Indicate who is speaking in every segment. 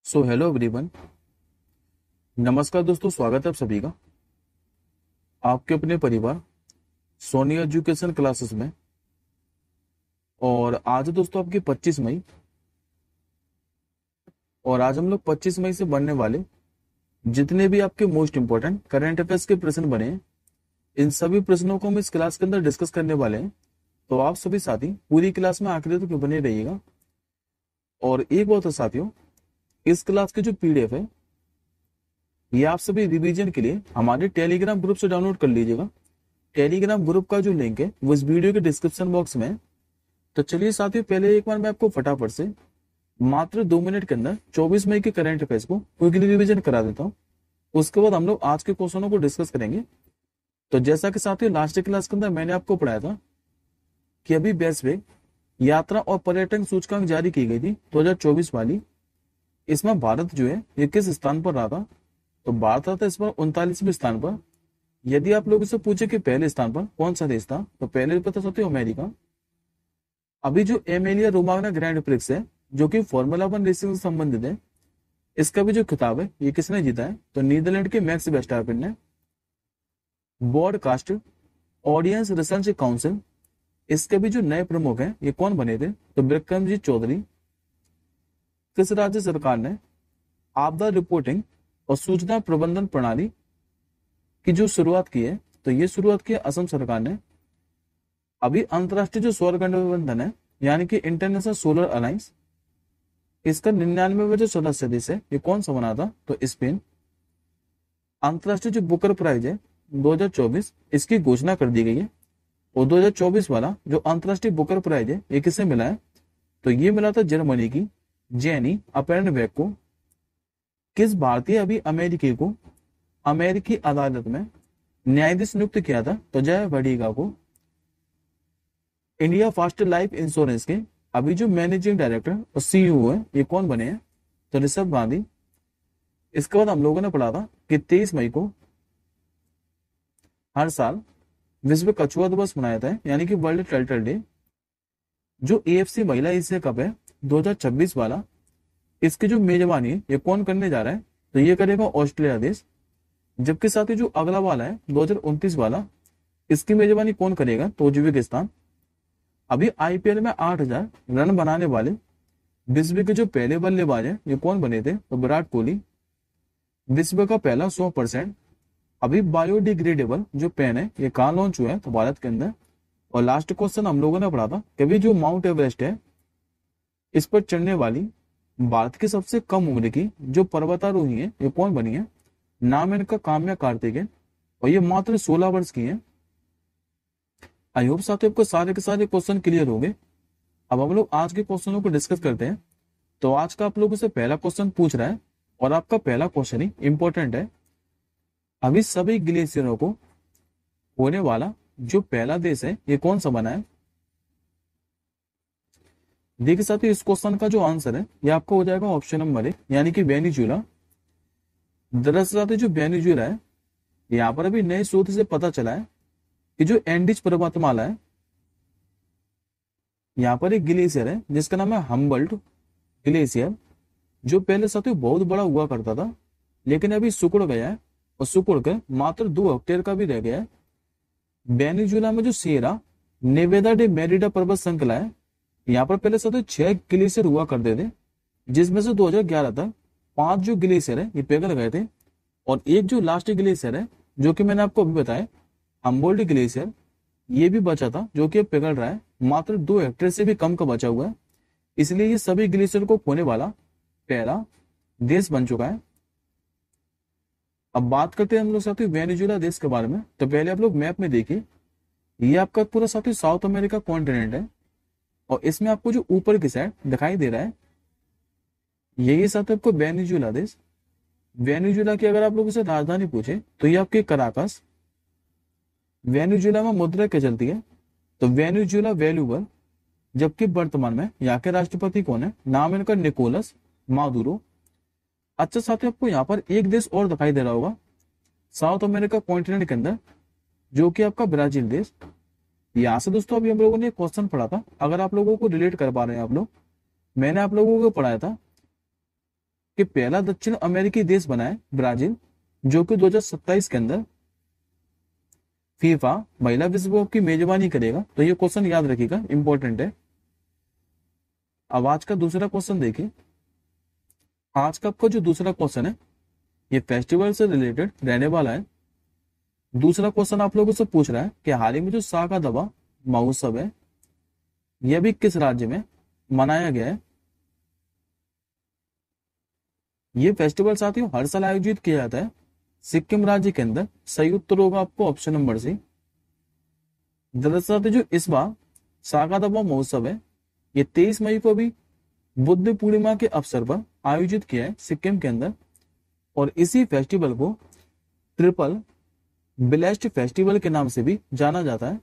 Speaker 1: So hello everyone. नमस्कार दोस्तों, स्वागत है आप सभी का आपके अपने परिवार सोनी एजुकेशन क्लासेस में। और आज है दोस्तों आपकी 25 मई। और आज हम लोग 25 मई से बनने वाले जितने भी आपके मोस्ट इंपॉर्टेंट करंट अफेयर्स के प्रश्न बने हैं, इन सभी प्रश्नों को हम इस क्लास के अंदर डिस्कस करने वाले हैं। तो आप सभी साथी पूरी क्लास में आखिरी तक बने रहिएगा। और एक बात है साथियों, इस क्लास की जो पीडीएफ है ये आप सभी रिवीजन के लिए हमारे टेलीग्राम ग्रुप से डाउनलोड कर लीजिएगा। टेलीग्राम ग्रुप का जो लिंक है वो इस वीडियो के डिस्क्रिप्शन बॉक्स में है। तो चलिए साथियों, पहले एक बार मैं आपको फटाफट से मात्र 2 मिनट के अंदर 24 मई के करंट अफेयर्स को क्विकली रिवीजन करा देता हूँ। उसके बाद हम लोग आज के क्वेश्चनों को डिस्कस करेंगे। तो जैसा कि साथियों लास्ट क्लास के अंदर मैंने आपको पढ़ाया था कि अभी वैश्विक यात्रा और पर्यटन सूचकांक जारी की गई थी 2024 वाली। इसमें भारत जो है ये किस स्थान पर रहा था? तो भारत था इस बार 39वें स्थान पर। यदि आप लोग इससे पूछे कि पहले स्थान पर कौन सा देश था, तो पहले पता सकते हो अमेरिका। अभी जो एमेलिया रोमाग्ना ग्रैंड प्रिक्स है जो कि फॉर्मूला 1 रेसिंग से संबंधित है, इसका भी जो खिताब है ये किसने जीता है? तो नीदरलैंड के मैक्स वेस्टरपेन ने। ब्रॉडकास्ट ऑडियंस रिसर्च काउंसिल, इसके भी जो नए प्रमुख हैं ये कौन बने थे? तो बिक्रमजीत चौधरी। किस राज्य सरकार ने आपदा रिपोर्टिंग और सूचना प्रबंधन प्रणाली की जो शुरुआत की है? तो ये शुरुआत की है असम सरकार ने। अभी अंतरराष्ट्रीय जो सौर गठबंधन है यानी कि इंटरनेशनल सोलर अलायंस, इसका 99वां जो सदस्य देश है ये कौन सा बना था? तो स्पेन। अंतरराष्ट्रीय जो बुकर प्राइज है 2024, इसकी घोषणा कर दी गई है। और 2024 वाला जो अंतरराष्ट्रीय बुकर प्राइज है ये किससे मिला है? तो ये मिला था जर्मनी की जेनी अपेरनबेक को। किस भारतीय अभी अमेरिकी को अमेरिकी अदालत में न्यायाधीश नियुक्त किया था? तो जय बड़ीगा को। इंडिया फर्स्ट लाइफ इंश्योरेंस के अभी जो मैनेजिंग डायरेक्टर और सीईओ है ये कौन बने हैं? तो ऋषभ गांधी। इसके बाद हम लोगों ने पढ़ा था कि 23 मई को हर साल विश्व कछुआ दिवस मनाया जाता है यानी कि वर्ल्ड टर्टल डे। जो एएफसी महिला एशिया कप है 2026 वाला, इसकी जो मेजबानी है ये कौन करने जा रहा है? तो ये करेगा ऑस्ट्रेलिया देश। जबकि साथ ही जो अगला वाला है 2029 वाला, इसकी मेजबानी कौन करेगा? तो उज्बेकिस्तान। अभी आईपीएल में 8000 रन बनाने वाले विश्व के जो पहले बल्लेबाज हैं ये कौन बने थे? तो विराट कोहली। विश्व का पहला 100% अभी बायोडिग्रेडेबल जो पेन है ये कहाँ लॉन्च हुआ है? तो भारत के अंदर। और लास्ट क्वेश्चन हम लोगों ने पढ़ा था कि अभी जो माउंट एवरेस्ट है इस पर चढ़ने वाली भारत की सबसे कम उम्र की जो पर्वतारोही है ये कौन बनी है? नाम है इनका काम्या कार्तिक है और ये मात्र 16 वर्ष की है। आई होप साथियों आपको सारे के सारे क्वेश्चन क्लियर हो गए। अब हम लोग आज के क्वेश्चनों को डिस्कस करते हैं। तो आज का आप लोगों से पहला क्वेश्चन पूछ रहा है और आपका पहला क्वेश्चन ही इंपॉर्टेंट है। अभी सभी ग्लेशियरों को होने वाला जो पहला देश है ये कौन सा बना है? देखिए साथियों, इस क्वेश्चन का जो आंसर है ये आपको हो जाएगा ऑप्शन नंबर 1 यानी कि वेनेजुएला। दरअसल साथियों जो वेनेजुएला है यहाँ पर अभी नए शोध से पता चला है कि जो एंडीज पर्वतमाला है यहाँ पर एक ग्लेशियर है जिसका नाम है हम्बल्ट ग्लेशियर, जो पहले साथियों बहुत बड़ा हुआ करता था लेकिन अभी सिकुड़ गया है और सिकुड़ कर मात्र 2 हेक्टेयर का भी रह गया है। वेनेजुएला में जो सियरा नेवेदा डे मेरिडा पर्वत श्रृंखला है यहाँ पर पहले साथियों 6 ग्लेशियर हुआ करते थे, जिसमें से 2011 तक 5 जो ग्लेशियर है ये पिघल गए थे। और एक जो लास्ट ग्लेशियर है जो कि मैंने आपको अभी बताया हम्बोल्ट ग्लेशियर, ये भी बचा था जो कि अब पिघल रहा है, मात्र 2 हेक्टेयर से भी कम का बचा हुआ है। इसलिए ये सभी ग्लेशियर को खोने वाला पहला देश बन चुका है। अब बात करते हैं हम लोग साथियों वेनेजुएला देश के बारे में। तो पहले आप लोग मैप में देखिए, ये आपका पूरा साथियों साउथ अमेरिका कॉन्टिनेंट है और इसमें आपको जो ऊपर की साइड दिखाई दे रहा है यही साथ आपको वेनेजुएला देश। वेनेजुएला की अगर आप लोग इसे राजधानी पूछे तो ये आपकी कराकस। वेनेजुएला में मुद्रा क्या चलती है? तो वेनेजुएला वैल्यूबल। जबकि वर्तमान में यहाँ के राष्ट्रपति कौन है? नाम है इनका निकोलस मादुरो। अच्छा साथियों, आपको यहाँ पर एक देश और दिखाई दे रहा होगा साउथ अमेरिका कॉन्टिनेंट के अंदर, जो कि आपका ब्राजील देश। यहाँ से दोस्तों अभी हम लोगों ने क्वेश्चन पढ़ा था, अगर आप लोगों को रिलेट कर पा रहे हैं आप लोग, मैंने आप लोगों को पढ़ाया था कि पहला दक्षिण अमेरिकी देश बना है ब्राजील, जो कि 2027 के अंदर फीफा महिला विश्व कप की मेजबानी करेगा। तो ये क्वेश्चन याद रखिएगा, इंपॉर्टेंट है। अब आज का दूसरा क्वेश्चन देखिए। आज का आपका जो दूसरा क्वेश्चन है ये फेस्टिवल से रिलेटेड रहने वाला है। दूसरा क्वेश्चन आप लोगों से पूछ रहा है कि हाल ही में जो सागा दावा महोत्सव है यह भी किस राज्य में मनाया गया है। ये फेस्टिवल साथियों हर साल आयोजित किया जाता है सिक्किम राज्य के अंदर। सही उत्तर होगा आपको ऑप्शन नंबर सी। दरअसल जो इस बार सागा दावा महोत्सव है ये 23 मई को भी बुद्ध पूर्णिमा के अवसर पर आयोजित किया है सिक्किम के अंदर, और इसी फेस्टिवल को ट्रिपल ब्लेस्ड फेस्टिवल के नाम से भी जाना जाता है।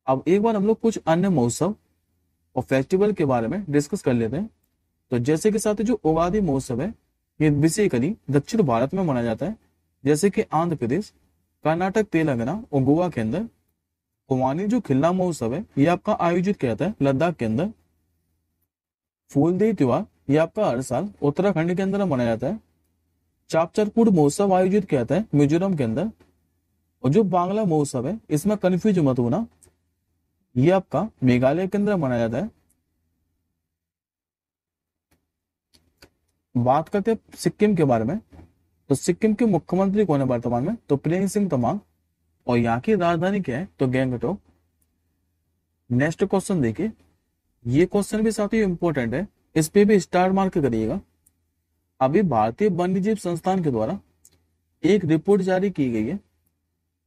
Speaker 1: अब एक बार हम लोग कुछ अन्य महोत्सव और फेस्टिवल के बारे में डिस्कस कर लेते हैं। तो जैसे कि साथ जो उगादी महोत्सव है ये बेसिकली दक्षिण भारत में मनाया जाता है, जैसे कि आंध्र प्रदेश, कर्नाटक, तेलंगाना और गोवा के अंदर। कुमानी जो खिल्ला महोत्सव है ये आपका आयोजित किया जाता है लद्दाख के अंदर। फूलदेई त्योहार ये आपका हर साल उत्तराखंड के अंदर मनाया जाता है। चापचरकूट महोत्सव आयोजित किया जाता है मिजोरम के अंदर। और जो बांग्ला महोत्सव है इसमें कंफ्यूज मत होना, ये आपका मेघालय के अंदर मनाया जाता है। बात करते हैं सिक्किम के बारे में। तो सिक्किम के मुख्यमंत्री कौन है वर्तमान में, तो प्रेम सिंह तमांग, और यहाँ की राजधानी क्या है, तो गैंगटॉक। नेक्स्ट क्वेश्चन देखिए। ये क्वेश्चन भी साथियों इंपॉर्टेंट है, इस पे भी स्टार मार्क करिएगा। अभी भारतीय वन्यजीव संस्थान के द्वारा एक रिपोर्ट जारी की गई है,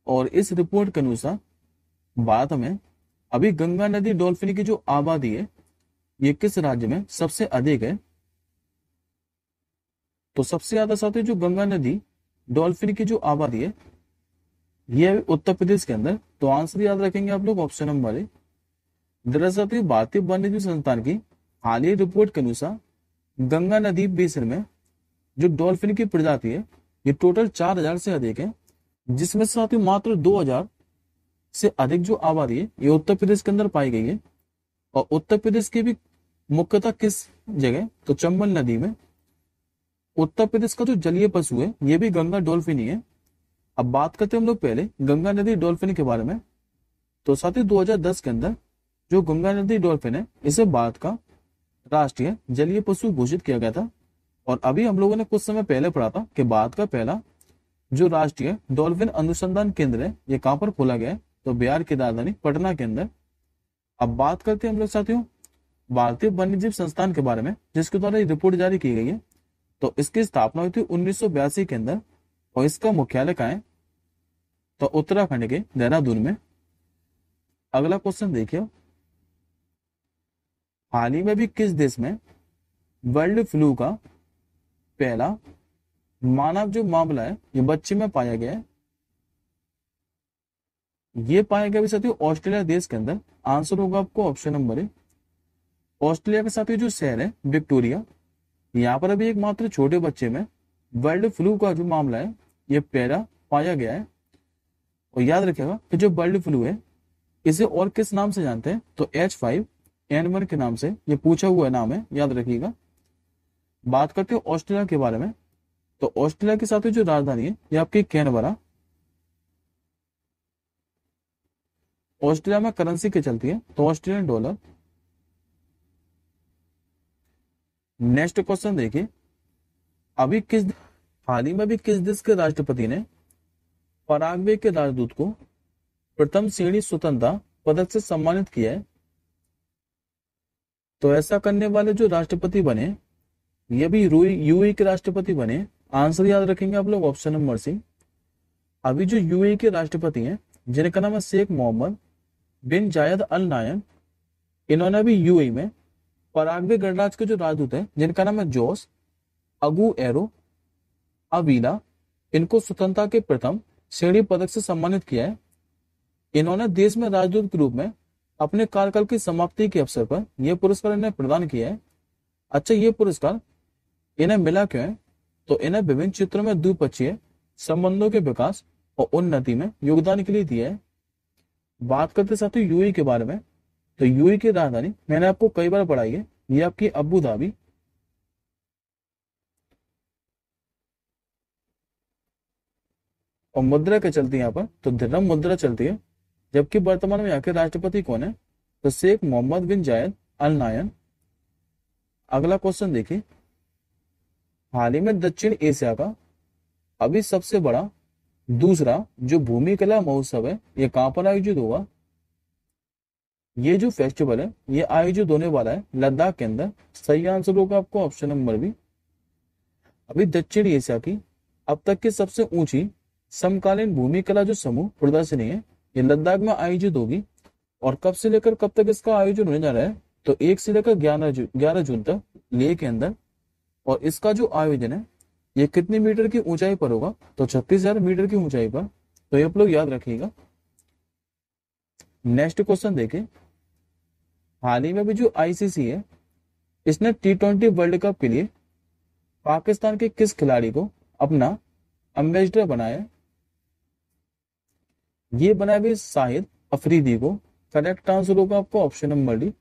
Speaker 1: और इस रिपोर्ट के अनुसार भारत में अभी गंगा नदी डॉल्फिन की जो आबादी है ये किस राज्य में सबसे अधिक है। तो सबसे ज्यादा साथियों जो गंगा नदी डॉल्फिन की जो आबादी है ये है उत्तर प्रदेश के अंदर। तो आंसर याद रखेंगे आप लोग ऑप्शन नंबर ए। दरअसल भारतीय वन्यजीव संस्थान की हालिया रिपोर्ट के अनुसार गंगा नदी बेसिन में जो डॉल्फिन की प्रजाति है ये टोटल 4000 से अधिक है, जिसमें साथियों मात्र 2000 से अधिक जो आबादी है ये उत्तर प्रदेश के अंदर पाई गई है। और उत्तर प्रदेश की भी मुख्यतः किस जगह, तो चंबल नदी में। उत्तर प्रदेश का जो जलीय पशु है ये भी गंगा डॉल्फिन ही है। अब बात करते हैं हम लोग पहले गंगा नदी डॉल्फिन के बारे में। तो साथियों 2010 के अंदर जो गंगा नदी डॉल्फिन है इसे भारत का राष्ट्रीय जलीय पशु घोषित किया गया था। और अभी हम लोगों ने कुछ समय पहले पढ़ा था कि भारत का पहला जो राष्ट्रीय डॉल्फिन अनुसंधान केंद्र है ये कहां पर खोला गया है, तो बिहार की राजधानी पटना के अंदर। अब बात करते हैं हम लोग साथियों भारतीय वन्यजीव संस्थान के बारे में, जिसके द्वारा ये रिपोर्ट जारी की गई है। तो इसकी स्थापना हुई थी 1982 के अंदर, और इसका मुख्यालय कहाँ है, तो उत्तराखंड के देहरादून में। अगला क्वेश्चन देखिए। हाल ही में भी किस देश में बर्ड फ्लू का पहला मानव जो मामला है ये बच्चे में पाया गया है। ये पाया गया भी साथियों ऑस्ट्रेलिया देश के अंदर। आंसर होगा आपको ऑप्शन नंबर ए। ऑस्ट्रेलिया के साथ जो शहर है विक्टोरिया, यहाँ पर अभी एक मात्र छोटे बच्चे में बर्ड फ्लू का जो मामला है ये पहला पाया गया है। और याद रखिएगा कि जो बर्ड फ्लू है इसे और किस नाम से जानते हैं, तो H5N1 के नाम से ये पूछा हुआ नाम है, याद रखिएगा। बात करते हैं ऑस्ट्रेलिया के बारे में। तो ऑस्ट्रेलिया के साथ जो राजधानी है ये आपकी कैनबरा। ऑस्ट्रेलिया में करेंसी क्या चलती है, तो ऑस्ट्रेलियन डॉलर। नेक्स्ट क्वेश्चन देखिए। अभी हाल ही में भी किस देश के राष्ट्रपति ने पराग्वे के राजदूत को प्रथम श्रेणी स्वतंत्रता पदक से सम्मानित किया है। तो ऐसा करने वाले जो राष्ट्रपति बने ये भी यूएई के राष्ट्रपति बने। आंसर याद रखेंगे आप लोग ऑप्शन नंबर सी। अभी जो यूएई के राष्ट्रपति हैं जिनका नाम है शेख मोहम्मद बिन जायद अल नायन, इन्होंने भी यूएई में पराग्वे गणराज्य के जो राजदूत है जिनका नाम है जोस अगुएरो अवीला, इनको स्वतंत्रता के प्रथम श्रेणी पदक से सम्मानित किया है। इन्होंने देश में राजदूत के रूप में अपने कार्यकाल की समाप्ति के अवसर पर यह पुरस्कार इन्हें प्रदान किया है। अच्छा, ये पुरस्कार इन्हें मिला क्यों है, तो इन्हें विभिन्न क्षेत्रों में द्विपक्षीय संबंधों के विकास और उन्नति में योगदान के लिए दिया है। बात करते साथियों यूएई के बारे में। तो यूएई की राजधानी मैंने आपको कई बार पढ़ाई है, ये आपकी अबू धाबी। और मुद्रा क्या चलती है यहाँ पर, तो दिरहम मुद्रा चलती है। जबकि वर्तमान में यहाँ के राष्ट्रपति कौन है, तो शेख मोहम्मद बिन जायद अल नायन। अगला क्वेश्चन देखिए, हाल ही में दक्षिण एशिया का अभी सबसे बड़ा दूसरा जो भूमि कला महोत्सव है, ये कहां पर आयोजित हुआ। ये जो फेस्टिवल है ये आयोजित होने वाला है लद्दाख के अंदर। सही आंसर होगा आपको ऑप्शन नंबर बी। अभी दक्षिण एशिया की अब तक की सबसे ऊंची समकालीन भूमि कला जो समूह प्रदर्शनी है, ये लद्दाख में आयोजित होगी। और कब से लेकर कब तक इसका आयोजन होने जा रहा है, तो 1 से लेकर 11 जून तक लेह के अंदर। और इसका जो आयोजन है ये कितनी मीटर की ऊंचाई पर होगा, तो 36,000 मीटर की ऊंचाई पर। तो ये आप लोग याद रखिएगा। नेक्स्ट क्वेश्चन देखें, हाल ही में भी जो आईसीसी है इसने T20 वर्ल्ड कप के लिए पाकिस्तान के किस खिलाड़ी को अपना एम्बेसडर बनाया। ये बनाया भी शाहिद अफरीदी को। करेक्ट आंसर होगा आपको ऑप्शन नंबर डी।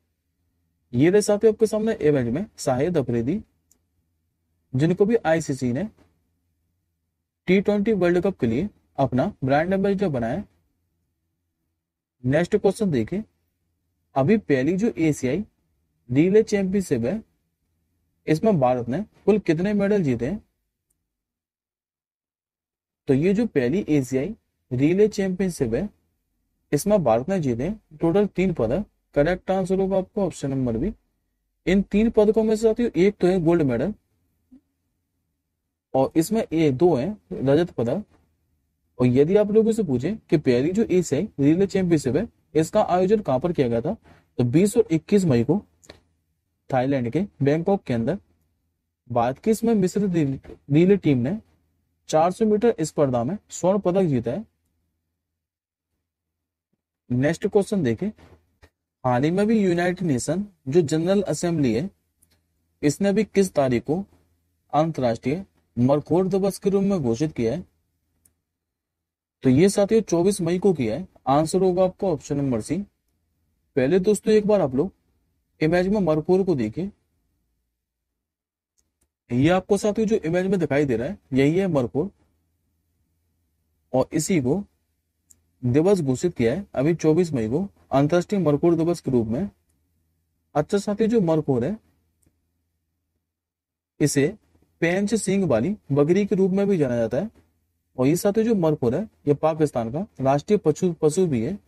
Speaker 1: ये रहे साथियों आपके सामने इमेज में शाहिद अफरीदी, जिनको भी आईसीसी ने T20 वर्ल्ड कप के लिए अपना ब्रांड एम्बेसडर बनाया। नेक्स्ट क्वेश्चन देखिए, अभी पहली जो एशियाई रिले चैंपियनशिप है इसमें भारत ने कुल कितने मेडल जीते हैं। तो ये जो पहली एशियाई रिले चैंपियनशिप है इसमें भारत ने जीते टोटल 3 पदक। करेक्ट आंसर होगा आपको ऑप्शन नंबर बी। इन 3 पदकों में से साथियों एक तो है गोल्ड मेडल और इसमें 2 है रजत पदक। और यदि आप लोगों से पूछे कि पहली जो एशियाई रिले चैंपियनशिप है इसका आयोजन कहां पर किया गया था, तो 20 और 21 मई को थाईलैंड के बैंकॉक के अंदर। भारत की इसमें मिश्रित रिले टीम ने 400 मीटर स्पर्धा में स्वर्ण पदक जीता है। नेक्स्ट क्वेश्चन देखें, हाल ही में भी यूनाइटेड नेशन जो जनरल असेंबली है इसने भी किस तारीख को अंतर्राष्ट्रीय मरखोर दिवस के रूप में घोषित किया है। तो ये साथियों 24 मई को किया है। आंसर होगा आपको ऑप्शन नंबर सी। पहले दोस्तों एक बार आप लोग इमेज में मरखोर को देखिए। ये आपको साथियों जो इमेज में दिखाई दे रहा है यही है मरखोर, और इसी को दिवस घोषित किया है अभी 24 मई को अंतर्राष्ट्रीय मरखोर दिवस के रूप में। अच्छा साथियों, जो मरखोर है इसे पेंच सींग वाली बकरी के रूप में भी जाना जाता है। और ये साथियों जो मरखोर है ये पाकिस्तान का राष्ट्रीय पशु भी है।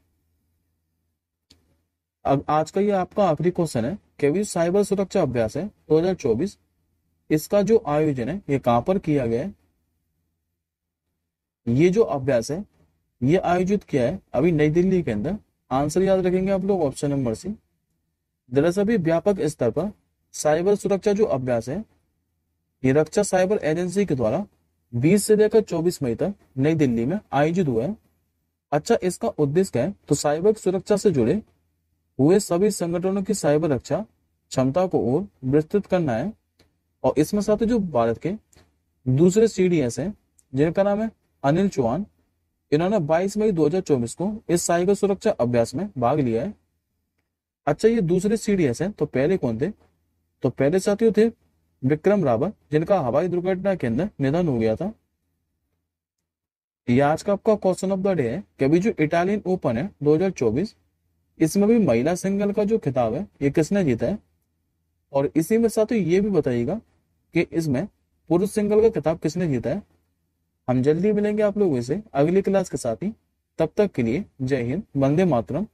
Speaker 1: अब आज का ये आपका आखिरी क्वेश्चन है कि अभी साइबर सुरक्षा अभ्यास है 2024, इसका जो आयोजन है ये कहां पर किया गया है। ये जो अभ्यास है ये आयोजित किया है अभी नई दिल्ली के अंदर। आंसर याद रखेंगे आप लोग ऑप्शन नंबर सी। दरअसल भी व्यापक स्तर पर साइबर सुरक्षा जो अभ्यास है ये रक्षा साइबर एजेंसी के द्वारा 20 से लेकर 24 मई तक नई दिल्ली में आयोजित हुआ है। अच्छा, इसका उद्देश्य क्या है, तो साइबर सुरक्षा से जुड़े हुए सभी संगठनों की साइबर रक्षा क्षमता को और विस्तृत करना है। और इसमें साथ जो भारत के दूसरे सीडीएस हैं जिनका नाम है अनिल चौहान, इन्होंने 22 मई 2024 को इस साइबर सुरक्षा अभ्यास में भाग लिया है। अच्छा, ये दूसरे सीडीएस हैं तो पहले कौन थे, तो पहले साथियों थे विक्रम रावत, जिनका हवाई दुर्घटना के अंदर निधन हो गया था। ये आज का आपका क्वेश्चन ऑफ द डे है कि अभी जो इटालियन ओपन है 2024, इसमें भी महिला सिंगल का जो खिताब है ये किसने जीता है। और इसी में साथियों ये भी बताइएगा कि इसमें पुरुष सिंगल का खिताब किसने जीता है। हम जल्दी मिलेंगे आप लोगों से अगली क्लास के साथ ही। तब तक के लिए जय हिंद, वंदे मातरम।